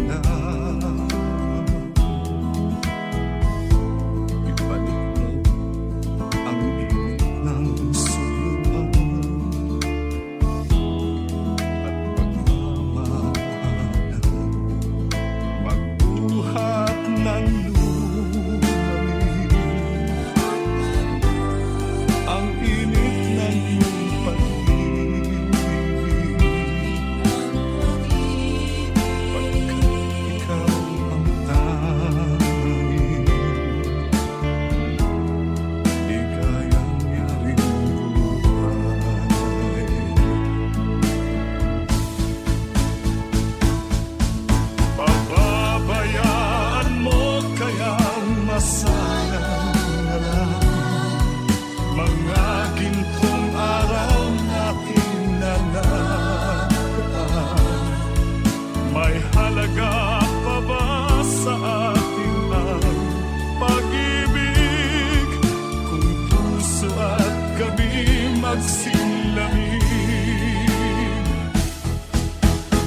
na. Ibalik mo ang init ng suyuan at pagmamahalan. Magbuhat ng lumalim ang init ng iyong pag-ibig, pagkat ikaw ang tanging ligayang yaring buhay. Pababayaan mo kayang masayang na lang mga gintong araw natin na nakaraan. May halaga pa ba sa atin ang pag-ibig kung puso at gabi magsilamig?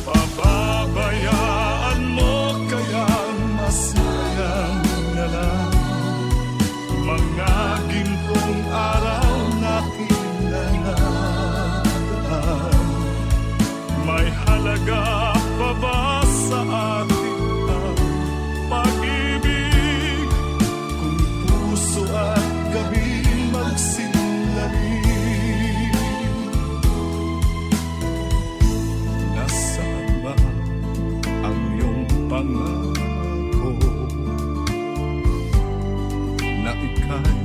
Pababayaan mo kayang masayang na lang mga gintong araw natin na nakaraan. May halaga pa ba sa atin ang pag-ibig kung puso at gabi magsilamig? Nasaan ba ang iyong pangako na ika'y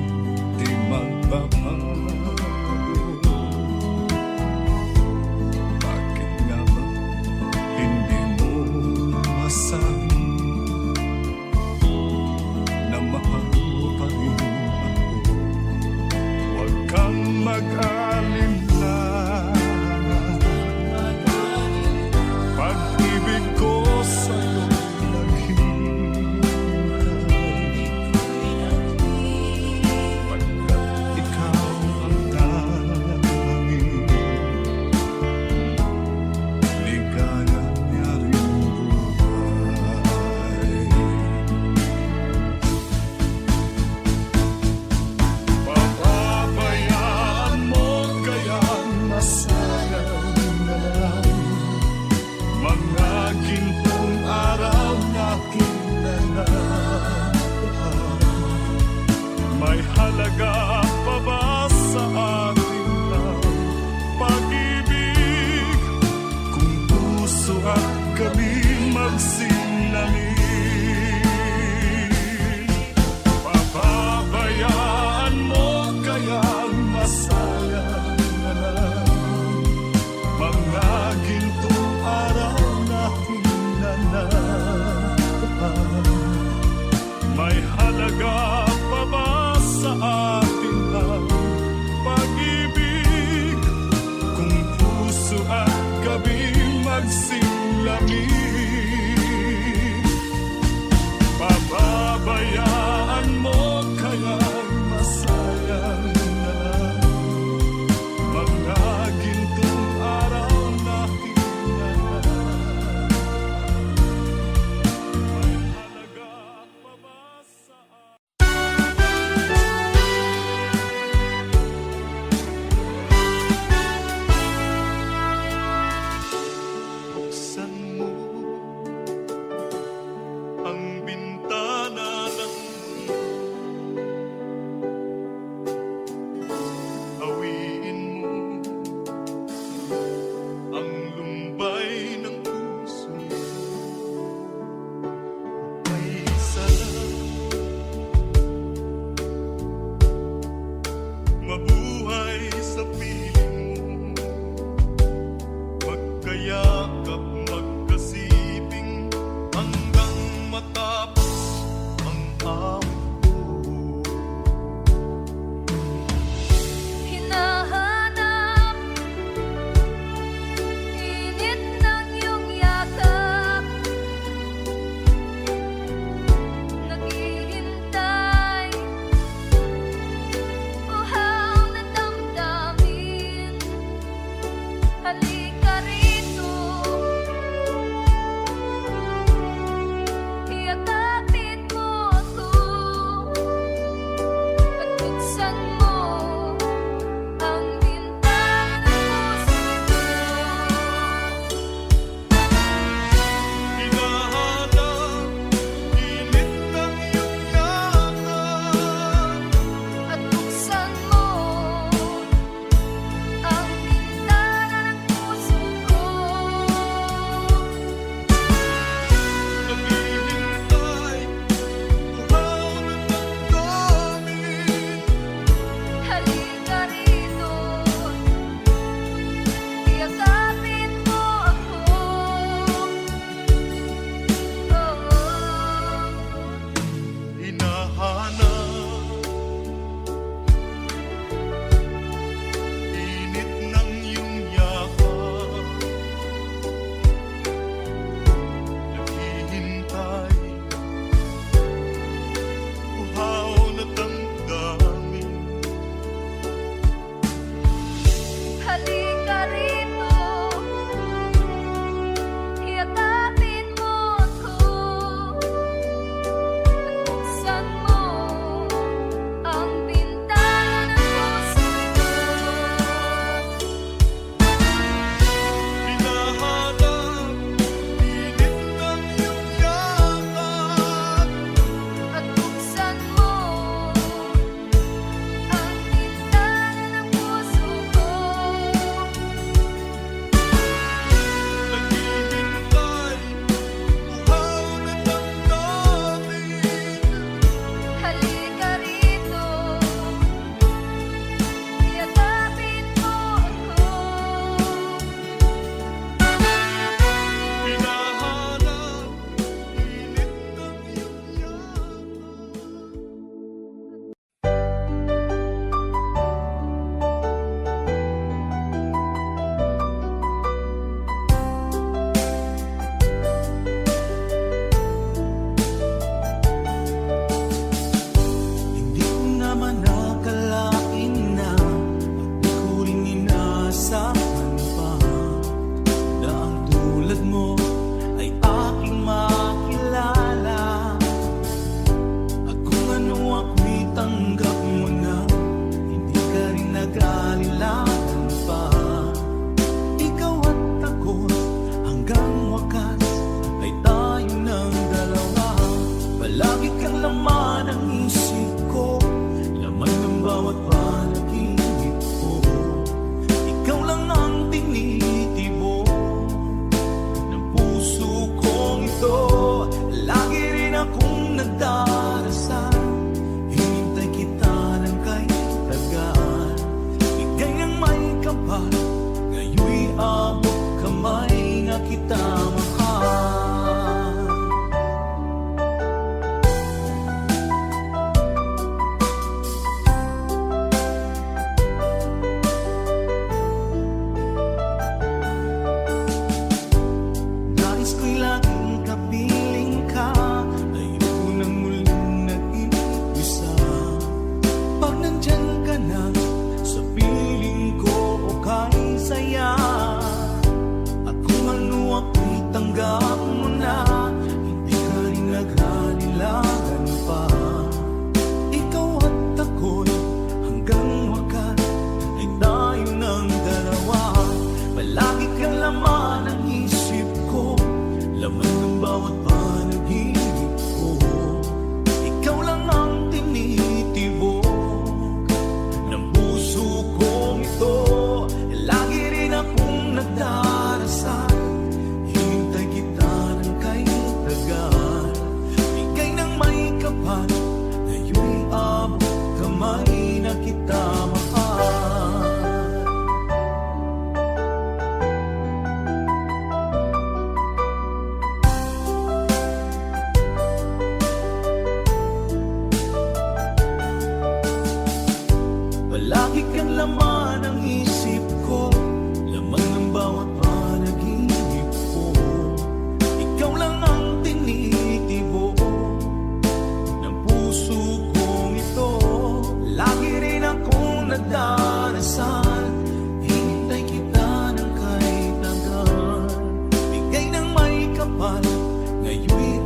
di magbabago? Bakit nga ba hindi mo masabi na mahal mo pa rin ako? Huwag kang mag-alinlangan, pag-ibig ko sa'yo naghihintay, pagkat ikaw ang tanging ligayang yaring buhay.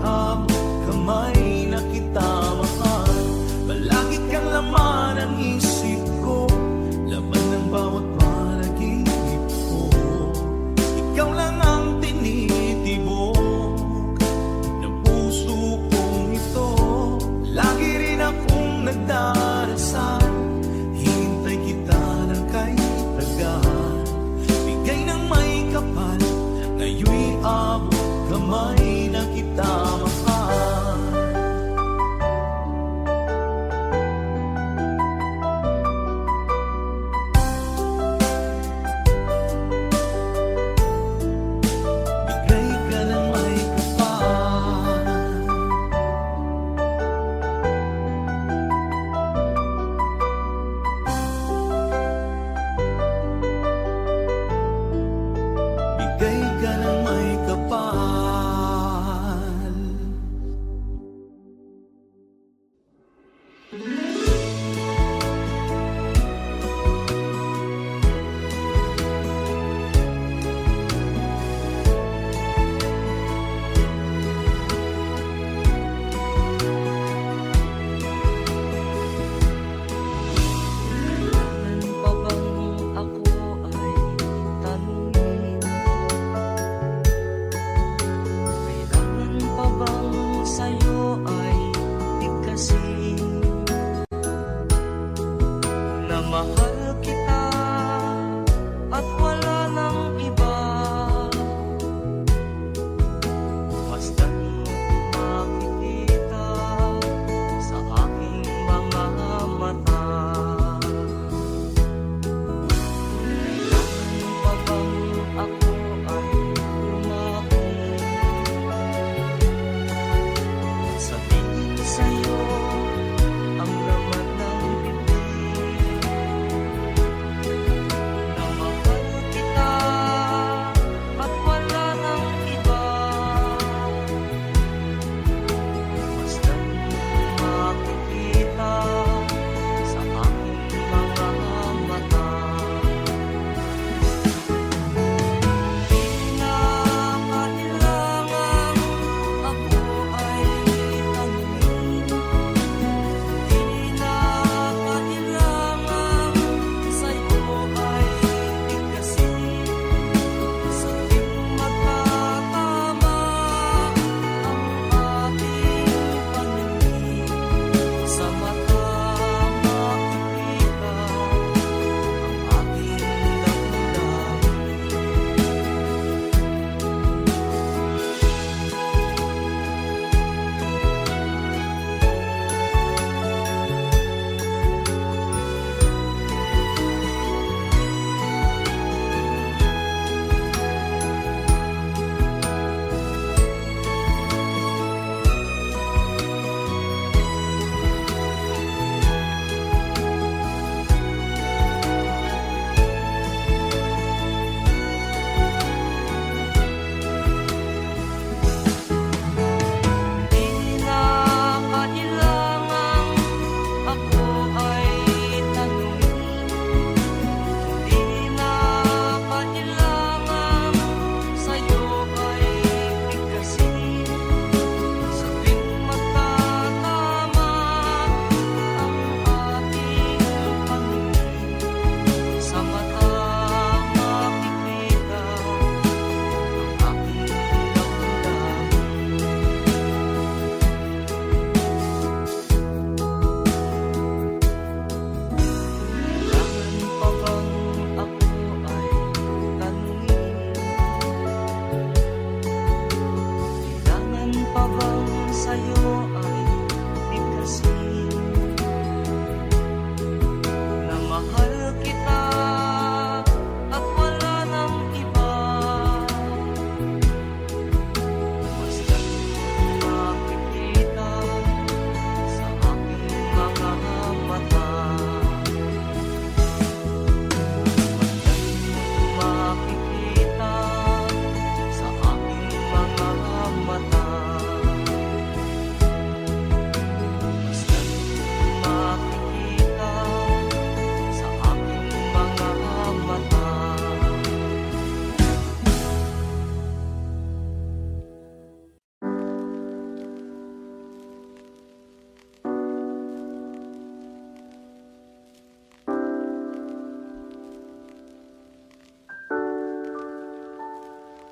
abot kamay na kita mahal. Palagi kang laman ang isip ko, laman ng bawat panaginip ko. Ikaw lang ang tinitibok ng puso kong ito. Lagi rin akong nagdarasal, hintay kita ng kay tagal. Bigay ng may kapal, ngayon'y abot kamay na kita mahal.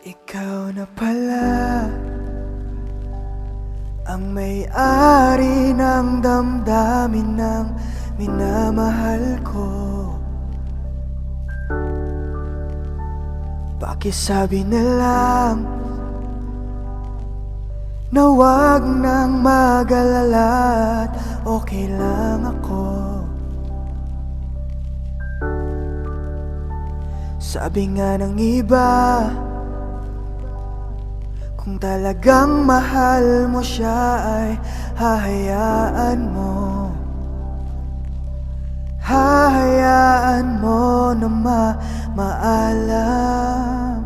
Ikaw na pala ang may-ari ng damdamin ng minamahal ko. Pakisabi na lang na wag nang mag-alala at okay lang ako. Sabi nga ng iba, kung talagang mahal mo siya ay hahayaan mo. Hahayaan mo na maalam.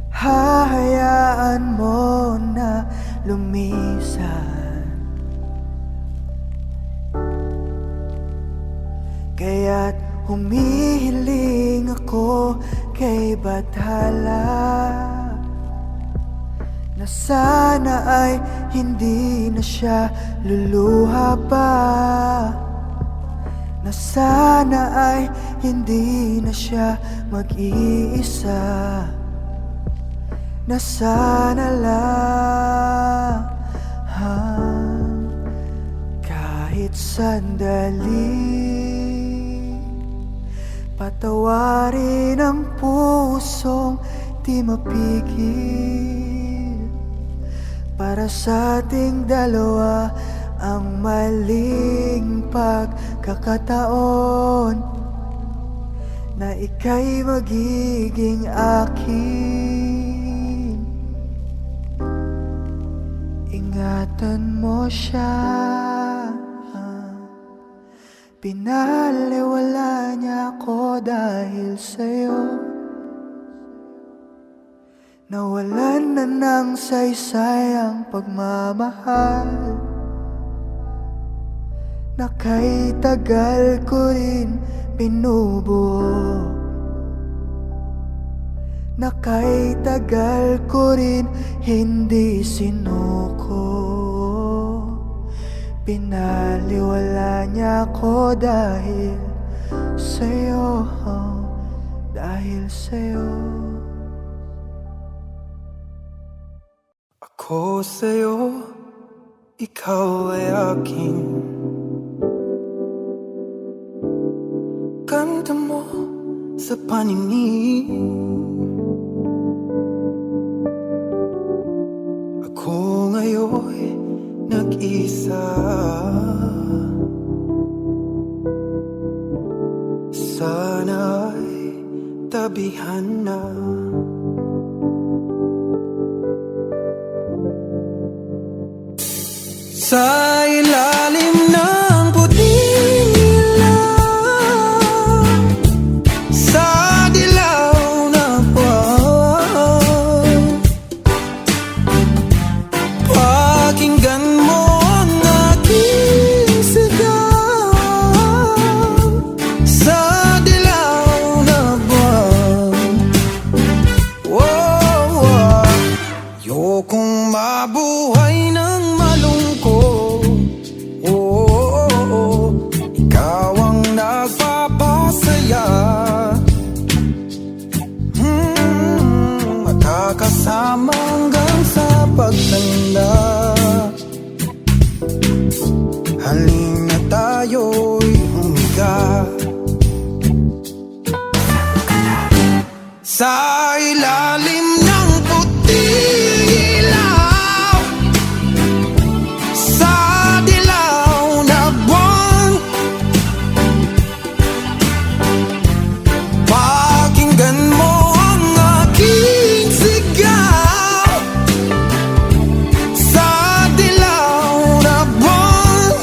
Hahayaan mo na lumisan. Kaya't humihiling ako kay Bathala na sana ay hindi na siya luluha pa, na sana ay hindi na siya mag-iisa, na sana lang kahit sandali patawarin ang pusong di mapigil. Para sa ating dalawa ang maling pagkakataon na ika'y magiging akin. Ingatan mo siya, pinaliwala niya ako dahil sa'yo. Nawalan na ng saysay ang pagmamahal na kay tagal ko rin binubuo, na kay tagal ko rin hindi sinuko. Pinaliwala niya ako dahil sa'yo, dahil sa'yo. Ako sa'yo, ikaw ay akin. Ganda mo sa paningin. Ako ngayon nag-isa. Sana'y tabihan na. Sa ilalim ng puting ilaw, sa dilaw na buwan, pakinggan mo ang aking sigaw. Sa dilaw na buwan, oh, oh. Ayokong mabuhay ng kasama hanggang sa pagtanda. Halina tayo'y humiga sa ilalim ng puting ilaw, sa dilaw na buwan. Pakinggan mo ang aking sigaw. Sa dilaw na buwan.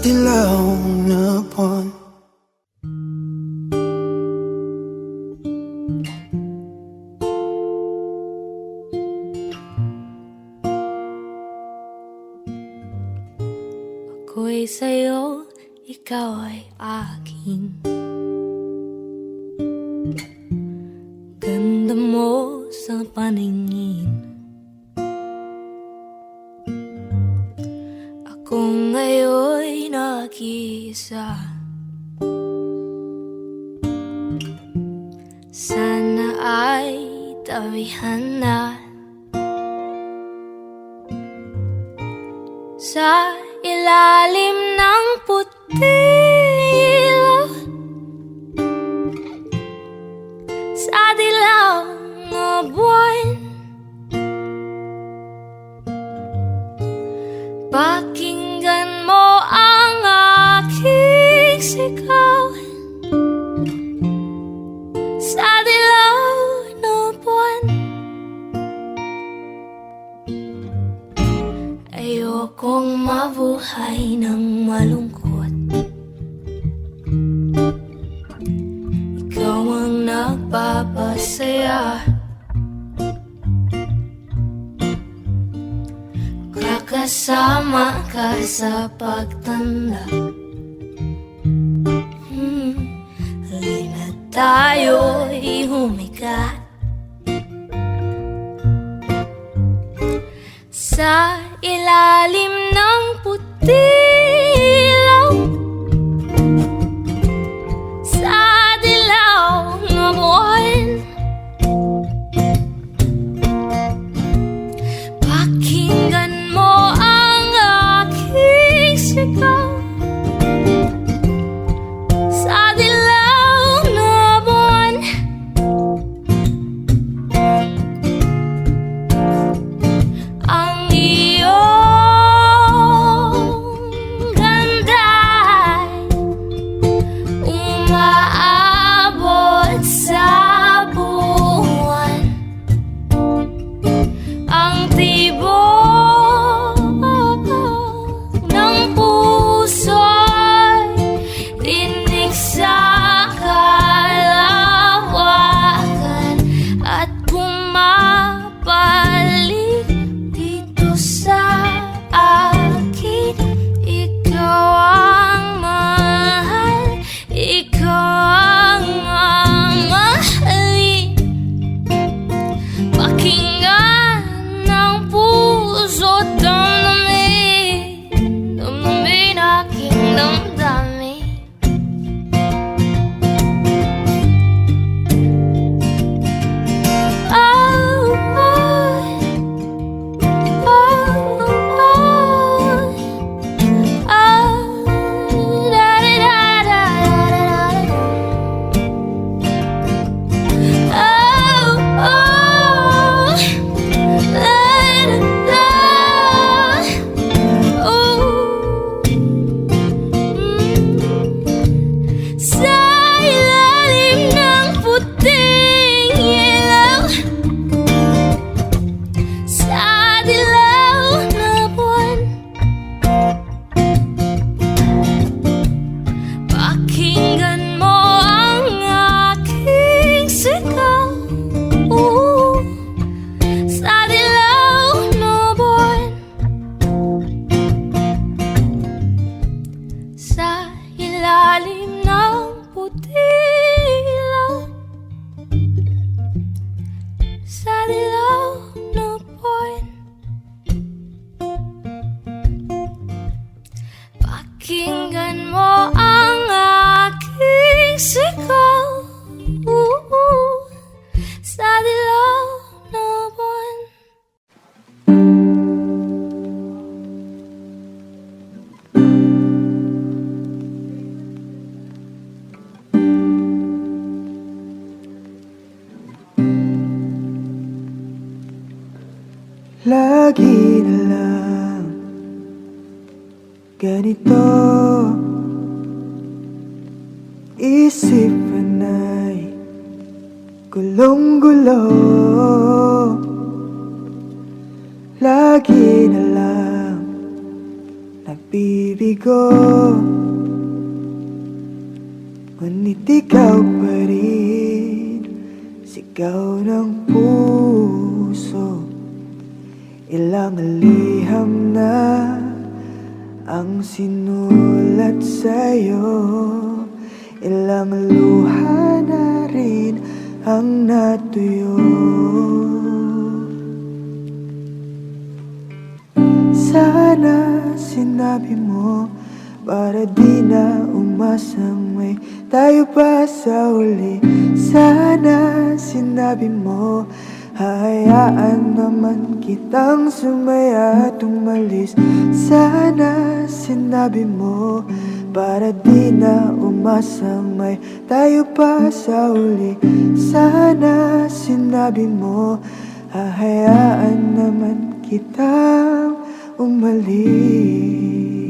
dilaw na buwan. Ako'y sa'yo, ikaw ay akin. Ganda mo sa paningin. Ako ngayon'y nag-iisa. Sana ay tawihan na sa ilalim ng puting sa dilaw na buwan. Pakinggan mo ang aking sigaw sa dilaw na buwan. Ayokong mabuhay ng malungkot. Ikaw ang nagpapasaya. Kakasama ka sa pagtanda. Halina tayo'y humiga sa ilalim ng putilaw sa dilaw na buwan. Pakinggan mo ang aking sigaw sa dilaw na buwan. Ang iyong ganda'y umaabot sa buwan. Ang tibok ng puso'y rinig sa kalawakan at bumabalik dito sa akin. Ikaw ang mahal, ikaw ang mahalin. Pakinggan ng puso't damdamin, damdamin aking damdamin. Oh, sa ilalim ng puting ilaw sa dilaw na buwan. Pakinggan mo ang aking sigaw sa dilaw na buwan. Sa ilalim ng putilaw sa dilaw na buwan. Pakinggan mo ang aking sigaw sa dilaw na buwan. Lagi na lang ganito, isipan ay gulong-gulo. Lagi na lang pag-ibig ko, ngunit ikaw pa rin, sigaw ng puso. Ilang liham na ang sinulat sa'yo, ilang luha na rin ang natuyo. Sana sinabi mo para di na umasang may tayo pa sa uli. Sana sinabi mo hahayaan naman kitang sumaya at umalis. Sana sinabi mo para di na umasang may tayo pa sa uli. Sana sinabi mo hahayaan naman kitang umalis.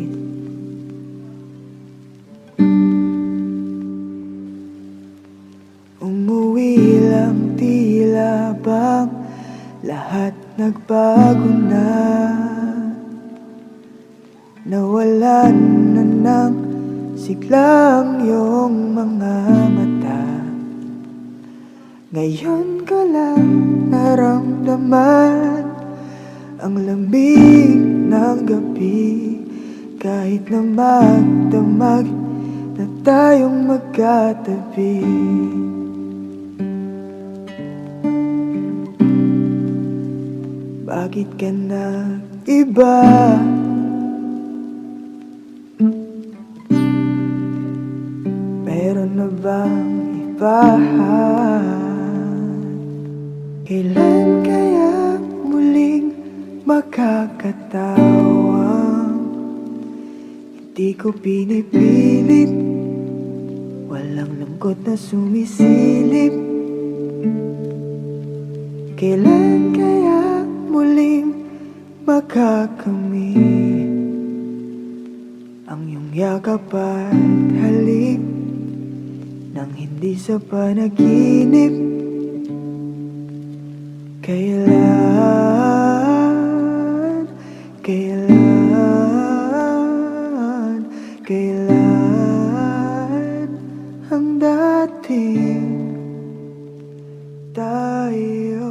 Umuwi lang tila bang lahat nagbago na. Nawalan na ng siglang iyong mga mata. Ngayon ko lang naramdaman ang lamig ng gabi, kahit na magdamag na tayong magkatabi. Bakit ka nag-iba? Meron na bang ibahan? Kailan kaya muling makakatawang hindi ko pinipilit, walang lungkot na sumisilip? Kailan kaya muling makakamit ang iyong yakap at halik nang hindi sa panaginip? Kailan, kailan, kailan ang dating tayo?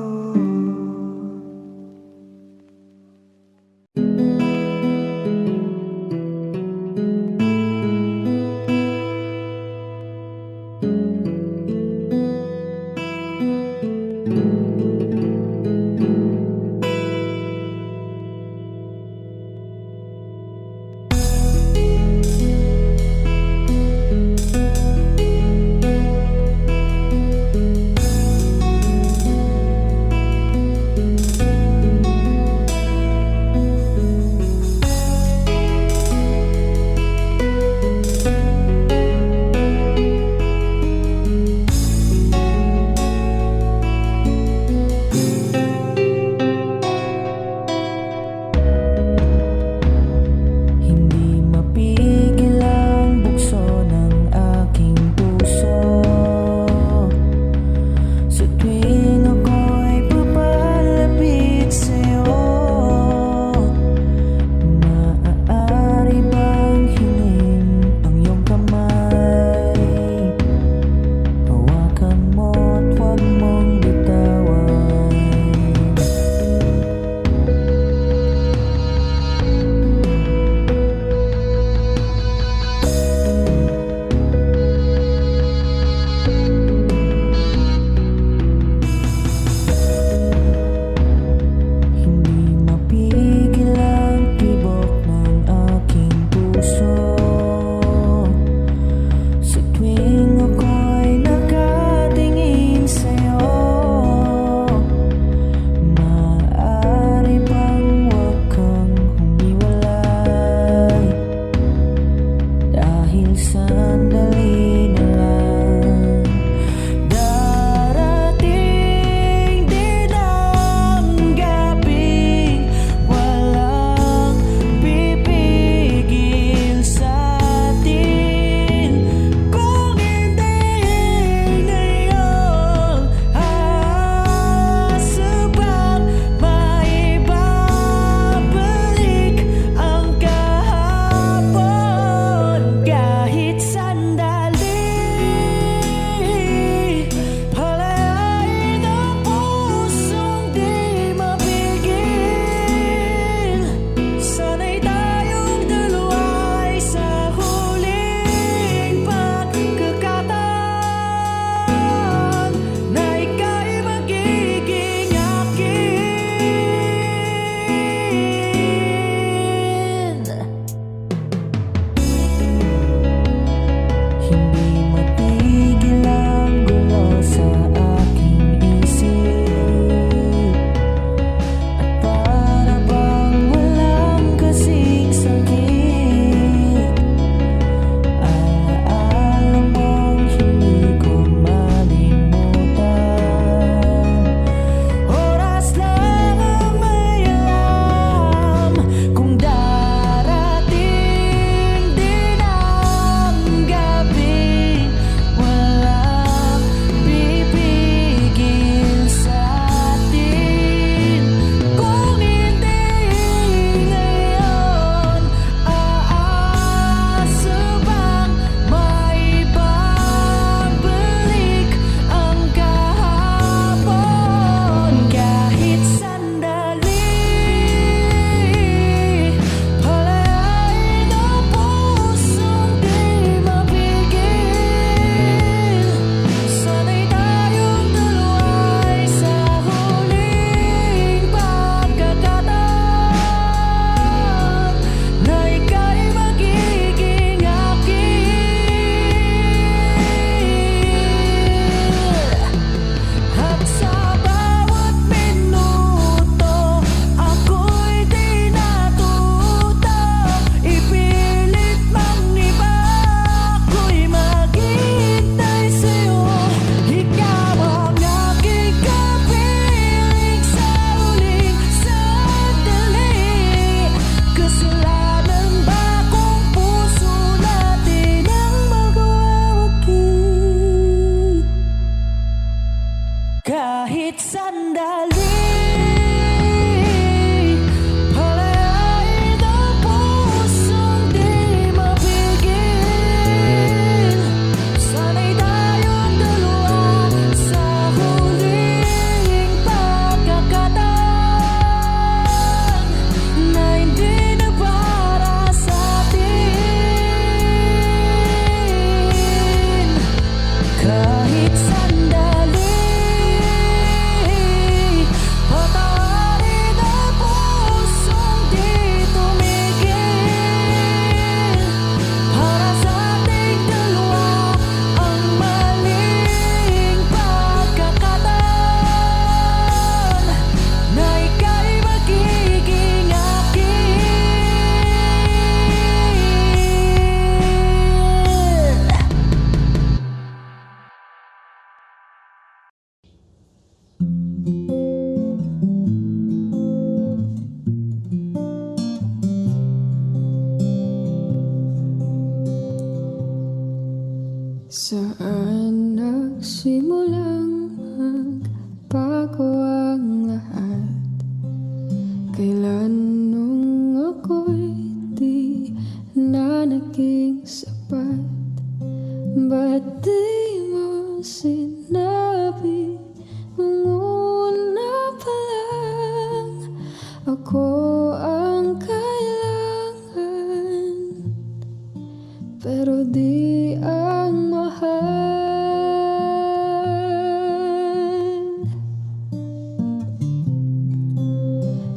sandali, palayain ang pusong di mapigil. Sana'y tayong dalawa sa huling pagkakataon na hindi na para sa atin. Kahit sandali, patawarin ang pusong di tumigil. Para sa ating dalawa ang maling pagkakataon na ika'y magiging akin. Saan nagsimulang magbago ang lahat? Kailan nung ako'y di na naging sapat? Ba't di mo sinabi nung una pa lang ako ang kailangan, pero di ang mahal?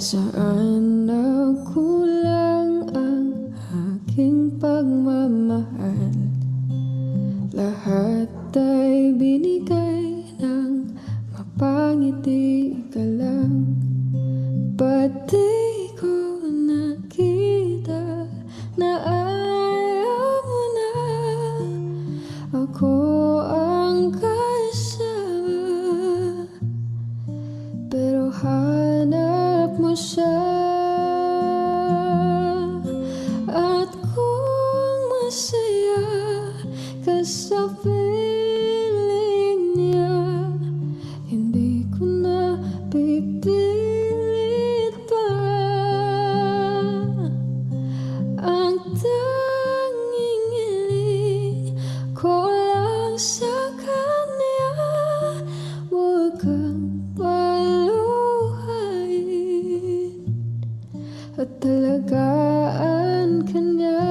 Saan nagkulang ang aking pagmamahal? Lahat ay binigay ng mapangiti ka lang. Ba't di ko nakita na ayaw mo na ako ang kasama? Pero hanap mo siya, at kung masaya ka sa piling niya, hindi ko na pipilit pa. Ang tanging hiling ko lang sa kanya, huwag kang paluhain at talagaan ka niya.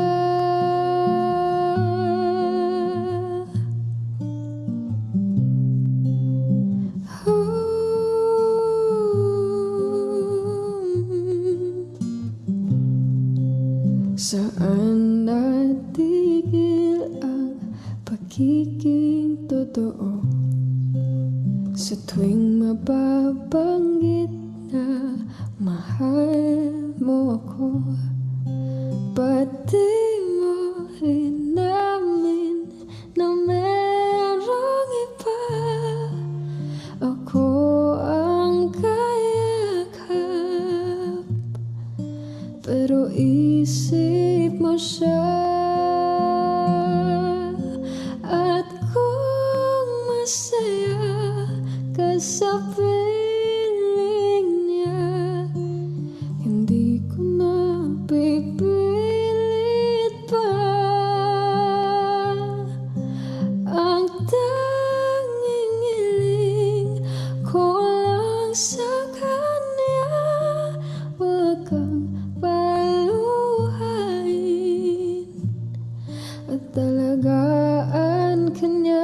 Saan natigil ang pagiging totoo? Sa tuwing mababanggit na mahal mo ako, ba't di mo inamin na merong iba? Ako ang kayakap, pero isip mo siya. At kung masaya ka sa piling niya, hindi ko na pipilit pa. Ang tanging hiling ko lang sa kanya, huwag kang paluhain at talagaan ka niya.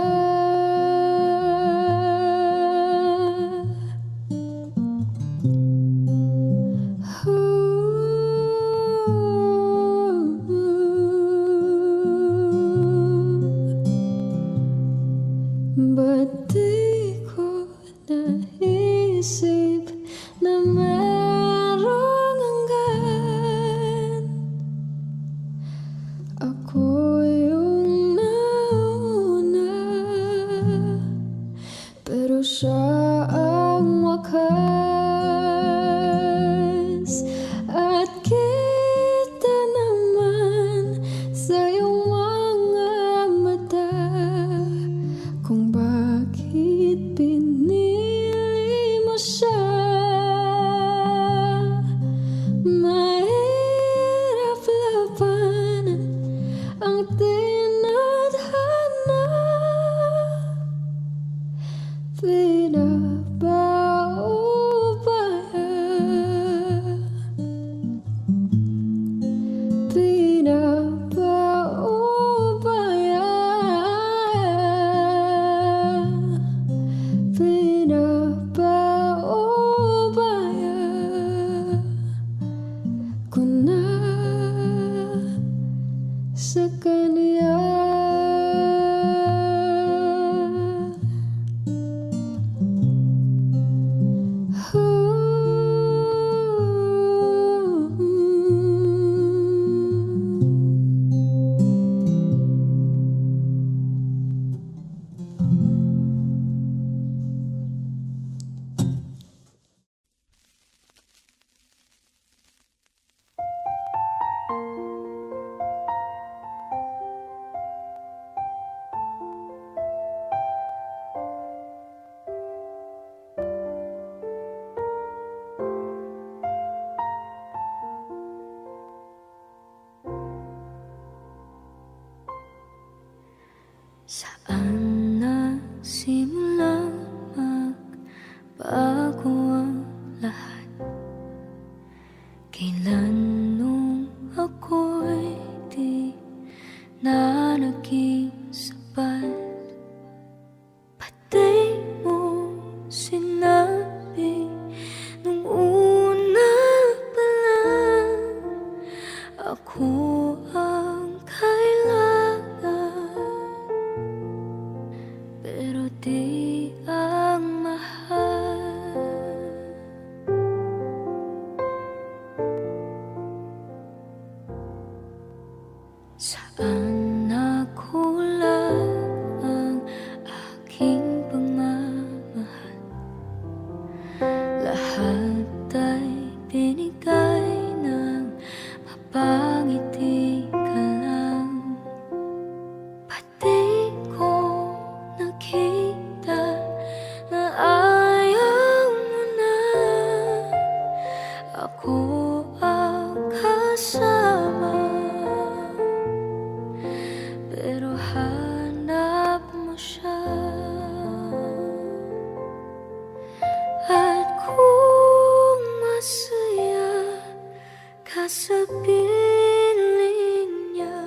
Ba't di ko naisip na merong hanggan? Ako yung nauna, pero siya ang wakas. At kita naman sa iyong mga mata kung bakit pinili mo siya. Saan nagsimulang magbago ang lahat? Kailan nung ako'y di na naging sapat? Pati mo sinabi nung una pa lang ako ang kailangan, pero di ang mahal. Saan nakulang ang aking pagmamahal? Lahat ay binigay ng mapangiti ka lang. Pati ko nakita na ayaw mo na ako ang kasama, pero hanap mo siya. At kung masaya ka sa piling niya,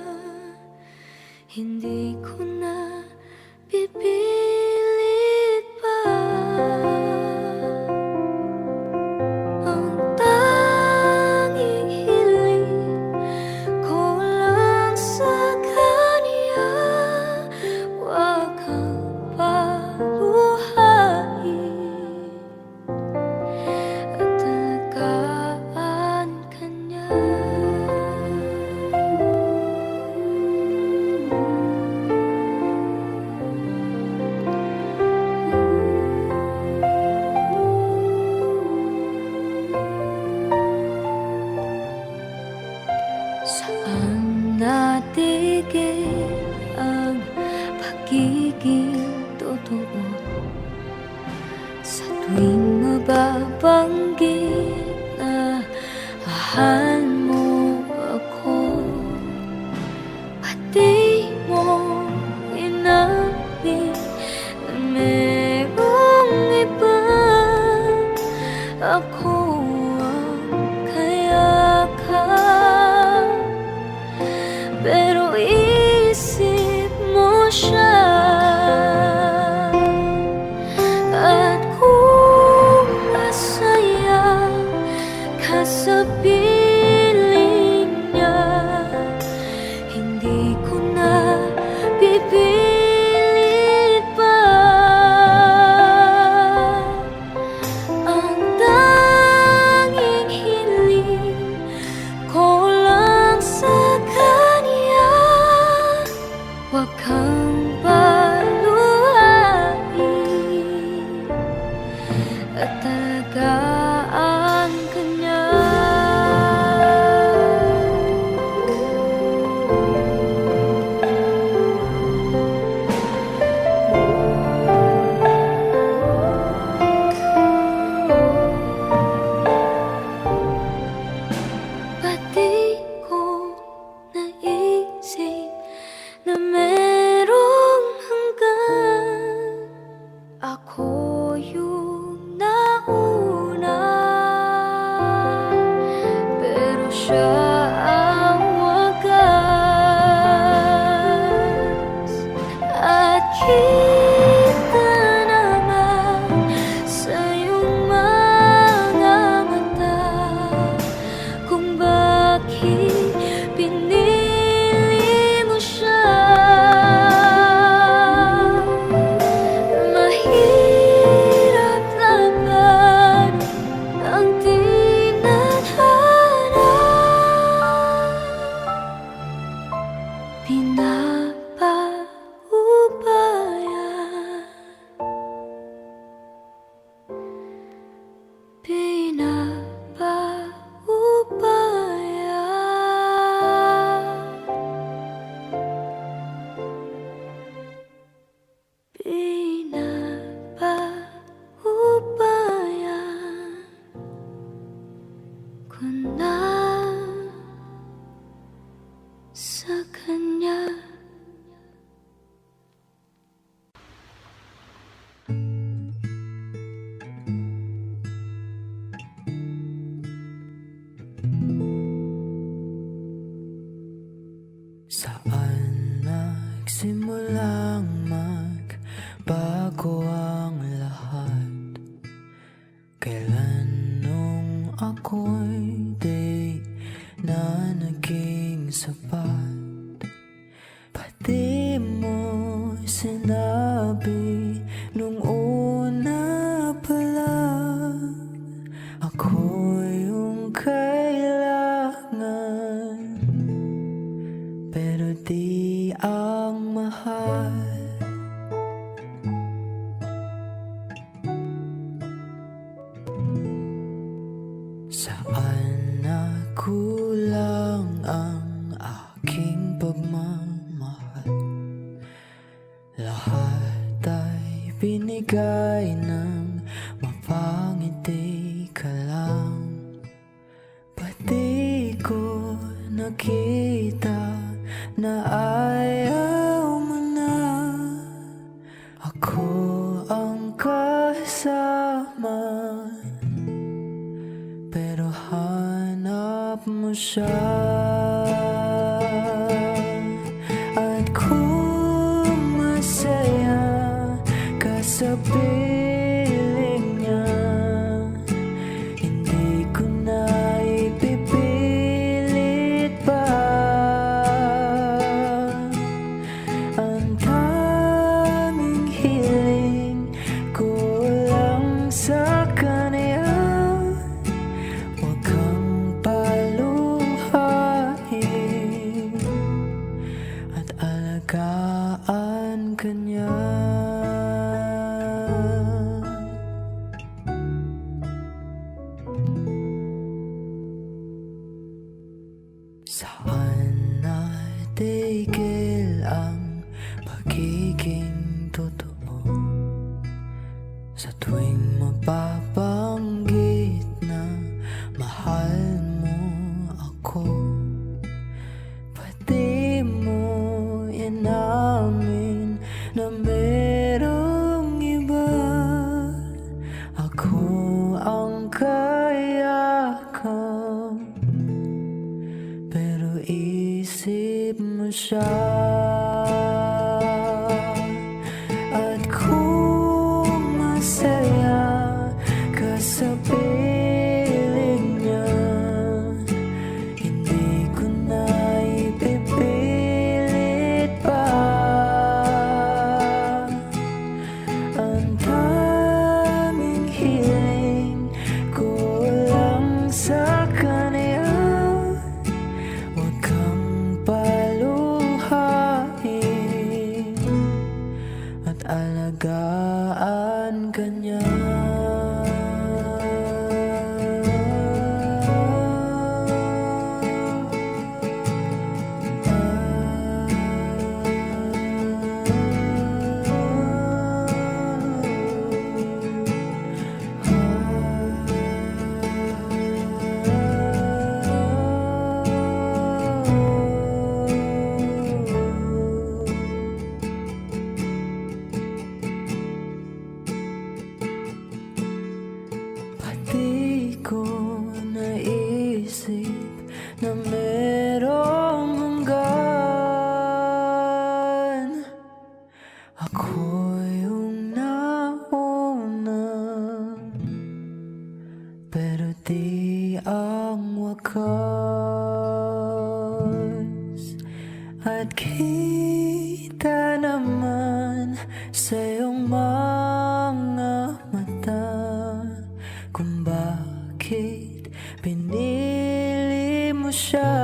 hindi ko na pipilit pa. Ang tanging hiling ko lang sa kanya, huwag kang paluhain at alagaan ka niya. Saan natigil ang pagiging totoo? Sa tuwing mababanggit na mahal mo ako, pati mo inamin na merong iba. Ako ang kayakap, pero isip mo siya. At kung masaya ka sa piling niya, hindi ko na pipilit pa. Ang tanging hiling ko lang sa kanya, huwag kang paluhain at alagaan ka niya. Pati ko naisip na merong hanggan, ako yung nauna, pero siya ang wagas. At kita naman sa iyong mga mata kung bakit pinili mo siya. Mahirap laban ang tinadhana, pinapaubaya, pinapaubaya. Pinapaubaya ko na sa kanya. Nagsimulang magbago ang lahat kailan nung ako'y di na naging sapat. Pati mo sinabi nung una pa lang ako yung kailangan, pero di ang mahal. Saan nakulang ang aking pagmamahal? Lahat ay binigay ng mapangiti ka lang. Pati ko nakita na ayaw mo na. Ako ang kasama, pero hanap mo siya. At kung masaya ka sa piling niya, hindi ko na ipipilit pa. Ang tanging hiling ko lang sa kanya, huwag kang paluhain at alagaan ka niya. Saan natigil ang pagiging totoo? Sa tuwing mapabanggit na mahal mo ako, pati mo inamin na merong iba. Ako ang kayakap, pero isip mo siya. At kung masaya ka sa piling niya, hindi ko na ipipilit pa. Ang tanging hiling ko lang sa kanya, huwag kang paluhain at alagaan ka niya. Pati ko naisip na merong hanggan. Ako yung nauna, pero di ang wakas. At kita naman sa iyong mga mata kung bakit pinili mo siya.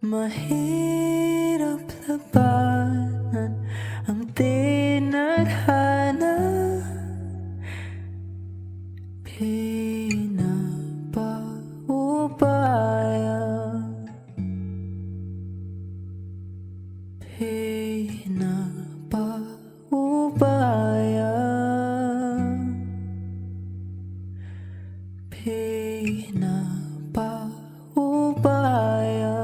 Mahirap labanan ang tinadhana, pinapaubaya, pinapaubaya, pinapaubaya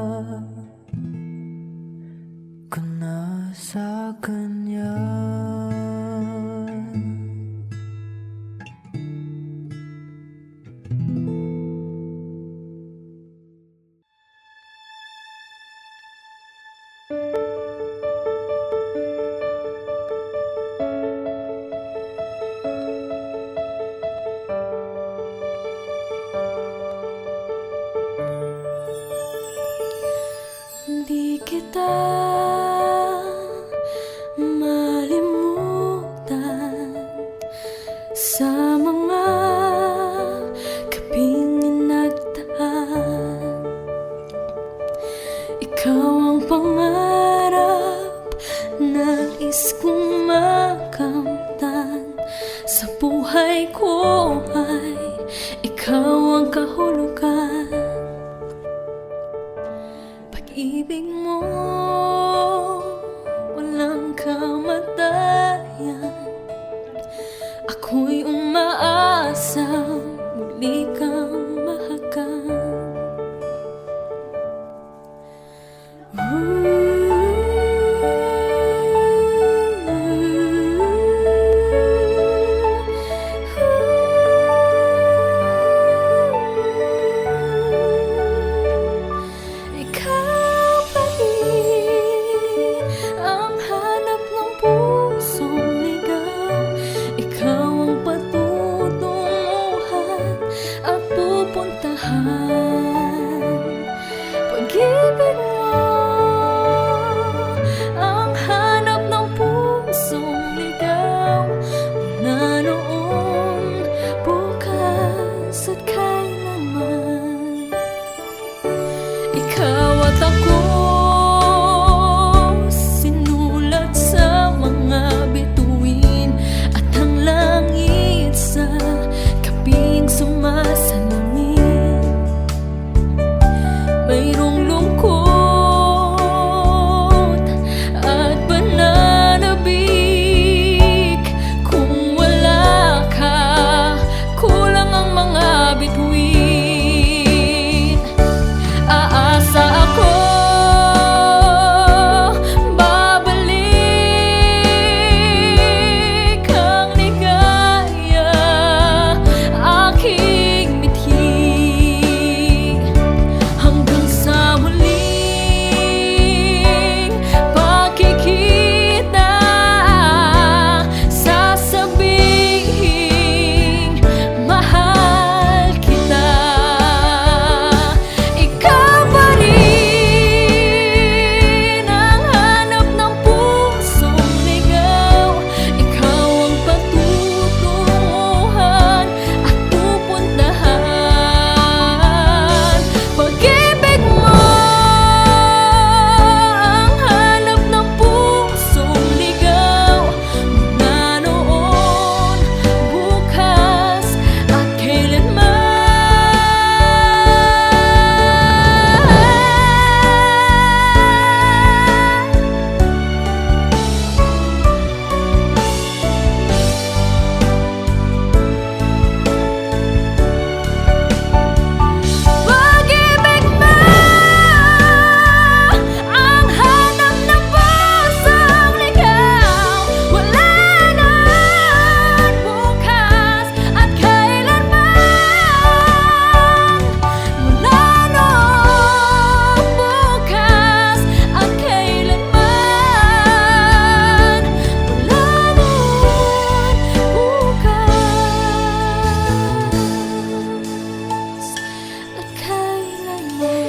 ko na sa kanya. kita malimutan sa mga gabing nagdaan. Ikaw ang pangarap, nais kong makamtan. Sa buhay ko ay ikaw ang kahulugan. Pag-ibig mo walang kamatayan. Ako'y umaasang muli kang mahagan. Ikaw pa rin ang hanap ng pusong ligaw. Ikaw ang patutunguhan at pupuntahan. Pag-ibig mo ang hanap ng pusong ligaw. Mula noon, bukas at kailanman. Ikaw at ako, sinulat sa mga bituin, at ang langit sa gabing sumasalamin. Mayroong lungkot at pananabik. Kung wala ka, kulang ang mga bituin. Aasa ako, babalik ang ligaya, aking mithi. Hanggang sa muling pagkikita, sasabihin mahal kita. Ikaw pa rin ang hanap ng pusong ligaw. Ikaw ang patutunguhan at pupuntahan. Pag-ibig mo ang hanap ng pusong ligaw. Mula noon, bukas at kailanman. Pag-ibig mo ang hanap ng pusong ligaw. Wala na bukas at kailanman. Mula noon, bukas at kailanman. Mula noon, bukas at kailanman.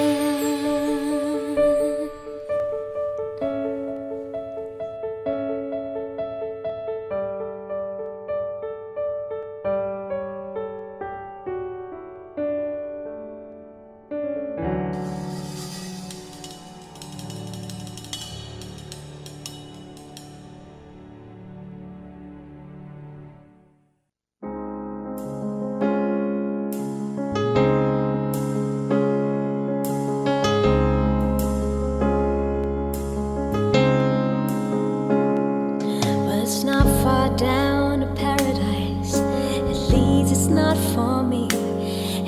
But it's not far down to paradise. It leads, it's not for me.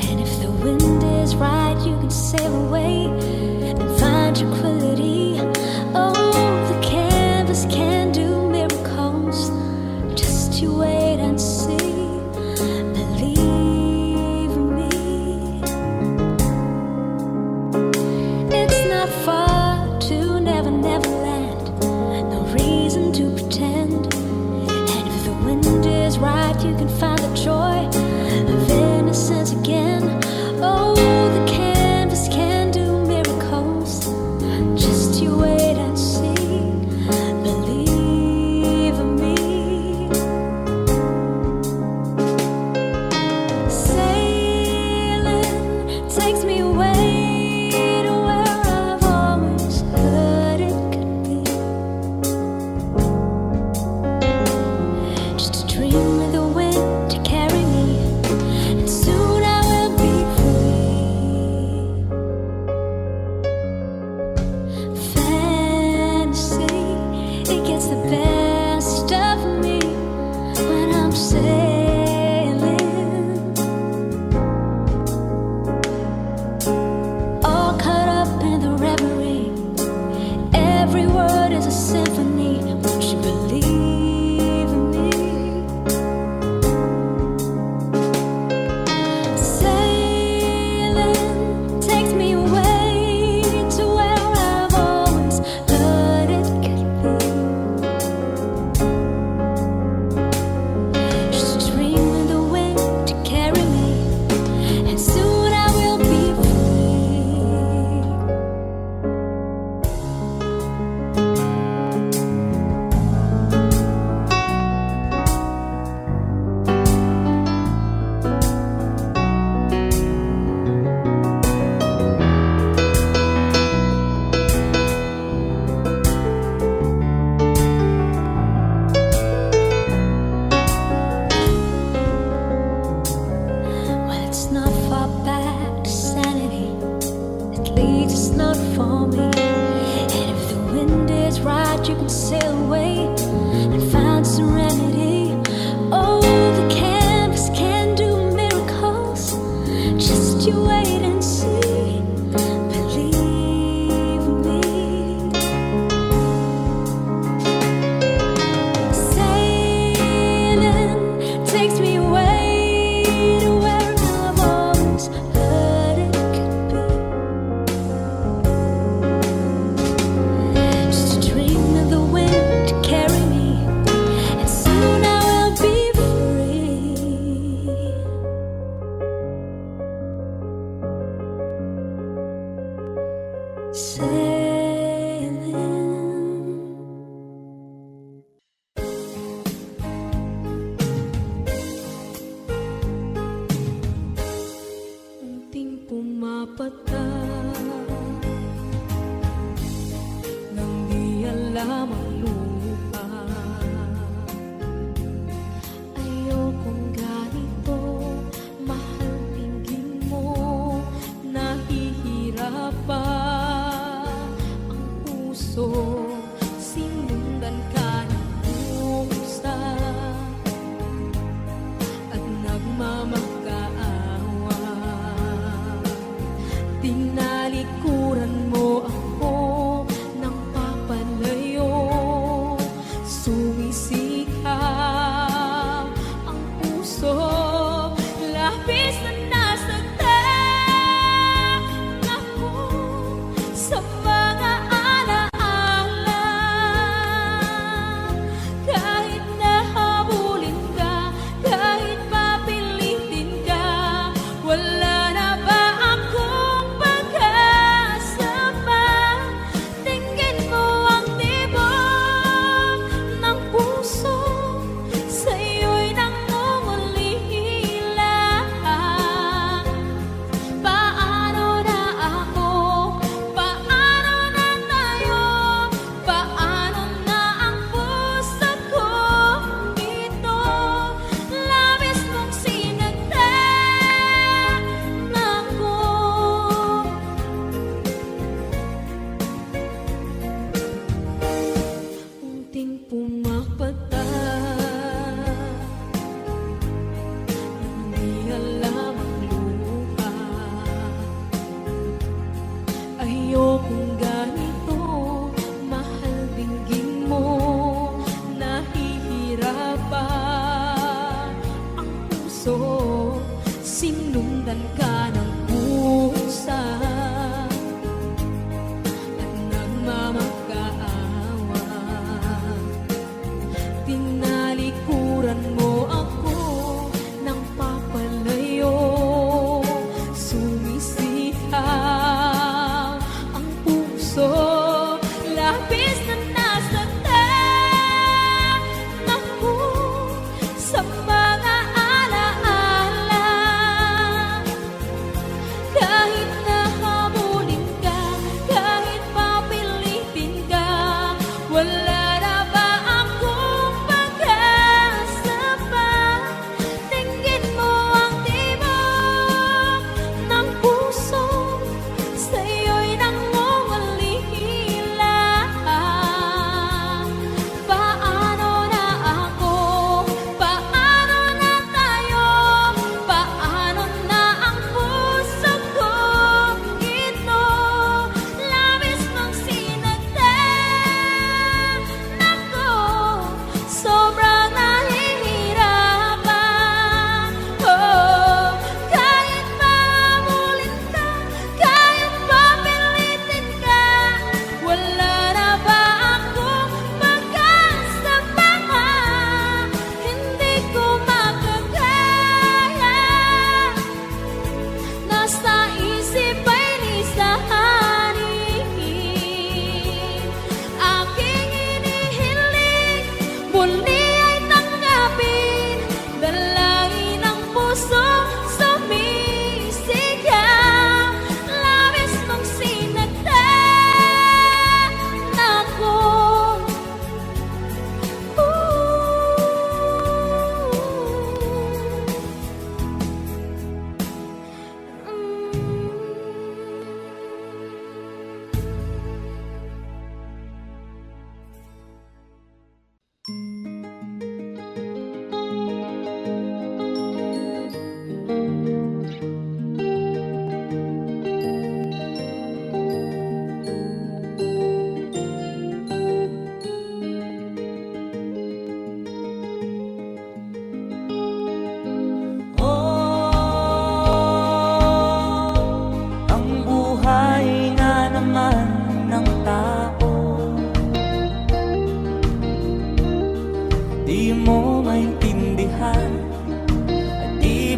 And if the wind is right, you can sail away and find tranquility. Oh, the canvas can do miracles. Just you wait and see. Believe me. It's not far to Never Never Land. No reason to pretend. And if the wind is right, you can find the joy of innocence again. Oh, the canvas can do miracles. takes me away to where I've always heard it could be. Just a dream with the wind to carry me, and soon I will be free. Fantasy, it gets the best of me when I'm sailing, all caught up in the reverie. Every word is a symphony. Won't you believe in me? Sailing takes me away to where I've always heard it could be. Just a dream with the wind to carry me, and soon I will be free. Well, it's not far back to sanity. At least it's not for me. And if the wind is right, you can sail away and find serenity. Oh, the canvas can do miracles. Just you wait and see. Believe me. Sailing takes me away to where I've always heard it could be. Just a dream of the wind to carry me, and soon I will be free. Sailing. Unting pumapata nang di alam ang lupa. Ayokong ganito, mahal pinggin mo, nahihirapan ang puso, sinundan ka ng pusa at nagmamakaawa. Tinalikuran mo ako ng papalayo, sumisikap ang puso, labis na nasaktan ako sa mga alaala. Kahit nahabulin ka, kahit papilitin ka, wala na ba akong pag-asa? Tingin mo ang tibok ng puso, sa'yo'y nangungulila. Paano na ako? Paano na tayo? Paano na ang puso ko ito? Labis mong sinagtan ako. Unting pumapata nang di alam ang lupa. Ayokong ganito, mahal binggin mo, nahihirapan ang puso, sinundan ka ng pusa at nagmamakaawa. Tinalikuran mo ako ng papalayo, sumisikap ang puso, labis na nasaktan ako sa mga alaala. Kahit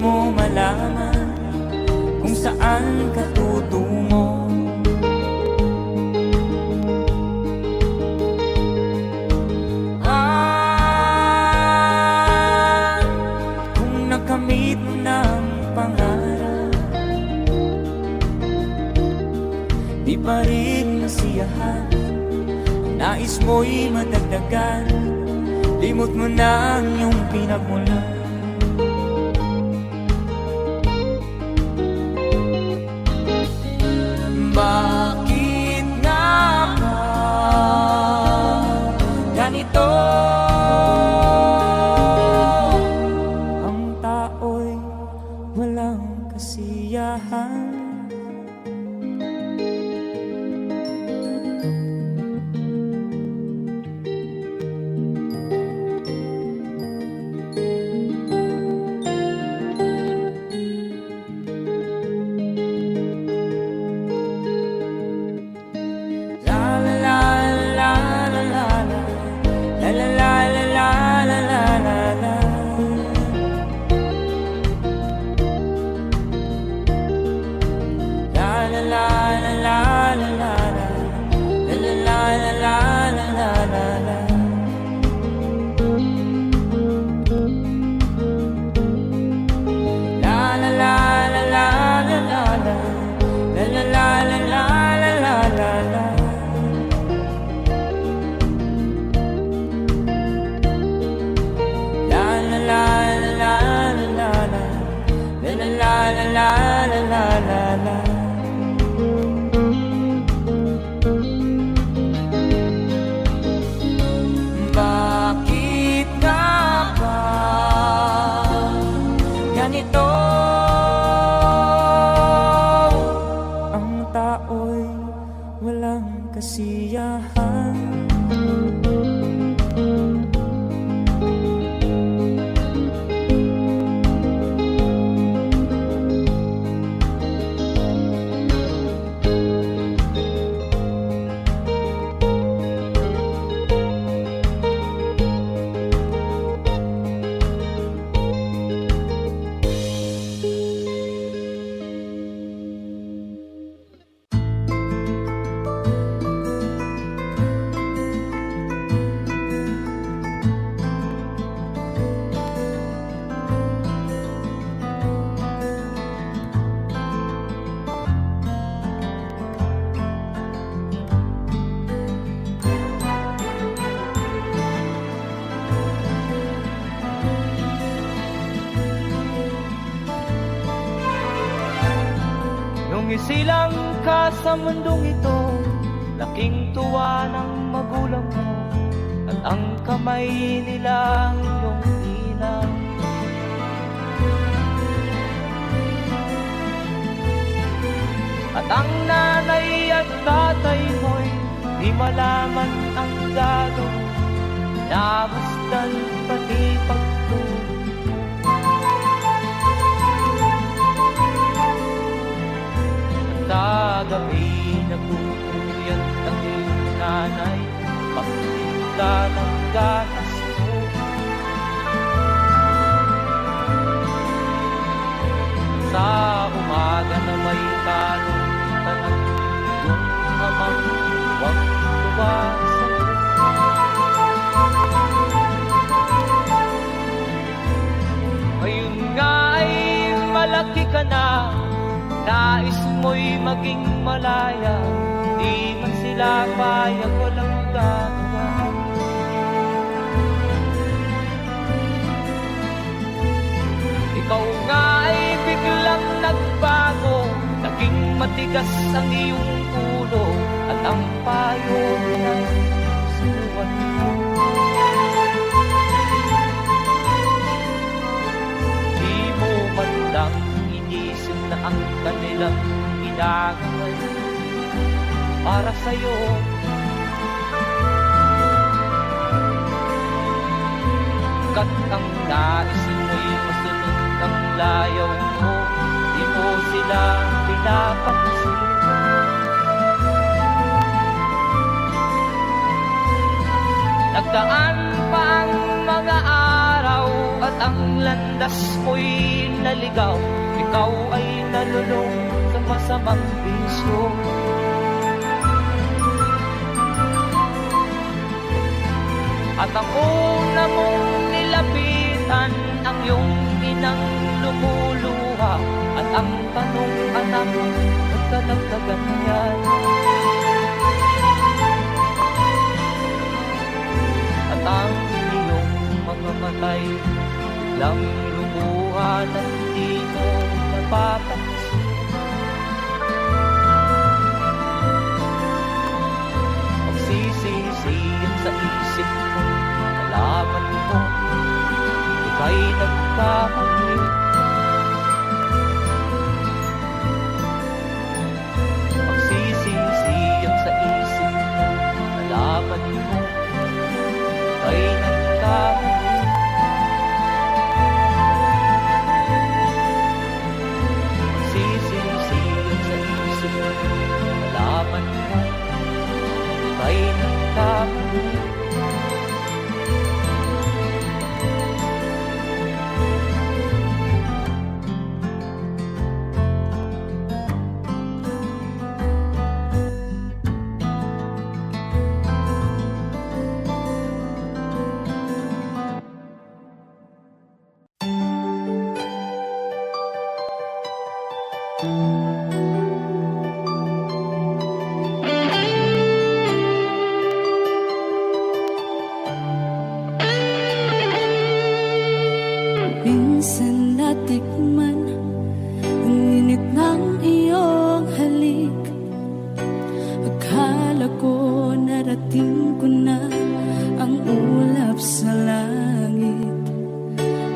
mo malaman kung saan ka tutungo. Kung nakamit mo ng pangarap, di pa rin nasiyahan, nais mo'y madagdagan, limot mo na ang iyong pinagmulan. Bakit nga ba ganito? Ang tao'y walang kasiyahan. Bakit nga ba ganito? Ang tao'y walang kasiyahan. Nung isilang ka sa mundong ito, laking tuwa ng magulang mo, at ang kamay nila ang iyong ninang. At ang nanay at tatay mo'y di malaman ang gagawin, namasdan pati pagtulog. Sa gabi nagpupuyat ang iyong nanay, pagtinda ng gatas mo. Sa umaga na may kalungkutan ang iyong amang huwag tuwa sa'yo. Ngayon nga ay malaki ka na, nais mo'y maging malaya, di man sila payag, walang magagawa. Ikaw nga ay biglang nagbago, naging matigas ang iyong ulo, at ang payo nila'y suwan mo. Di mo man lang inisip na ang kanilang ginagawa para sa'yo. Kat ang nais mo'y masunod ng layaw mo, di mo sila pinapansin. Nagdaan pa ang mga araw at ang landas mo'y naligaw. Ikaw ay nalulong sa masamang bisyo. At ako na mong nilapitan ang iyong inang lumuluha. At ang tanong, anak, nagkadagdagan yan. At ang iyong mga matay biglang lumuha na hindi mo napapansin. Magsisisiyan sa isip mo, nalaman mo, ika'y nagkamali. Magsisisiyan sa isip mo, nalaman mo, ika'y nagkamali. Magsisisiyan sa isip mo, nalaman mo, ika'y nagkamali. Minsan natikman ang init ng iyong halik. Akala ko narating ko na ang ulap sa langit.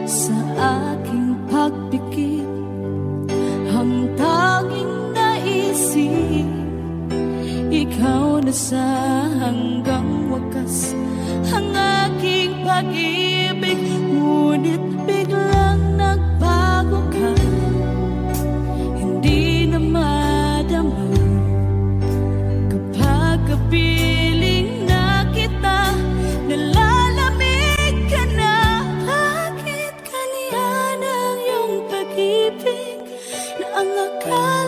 Sa aking pagpikit, ang tanging naisip, ikaw na sa hanggang wakas ang aking pag-ibig. Ngunit biglang nagbago ka, hindi na madama kapag kapiling na kita, nalalamig ka na. Bakit kaniya ng iyong pag-ibig na ang akala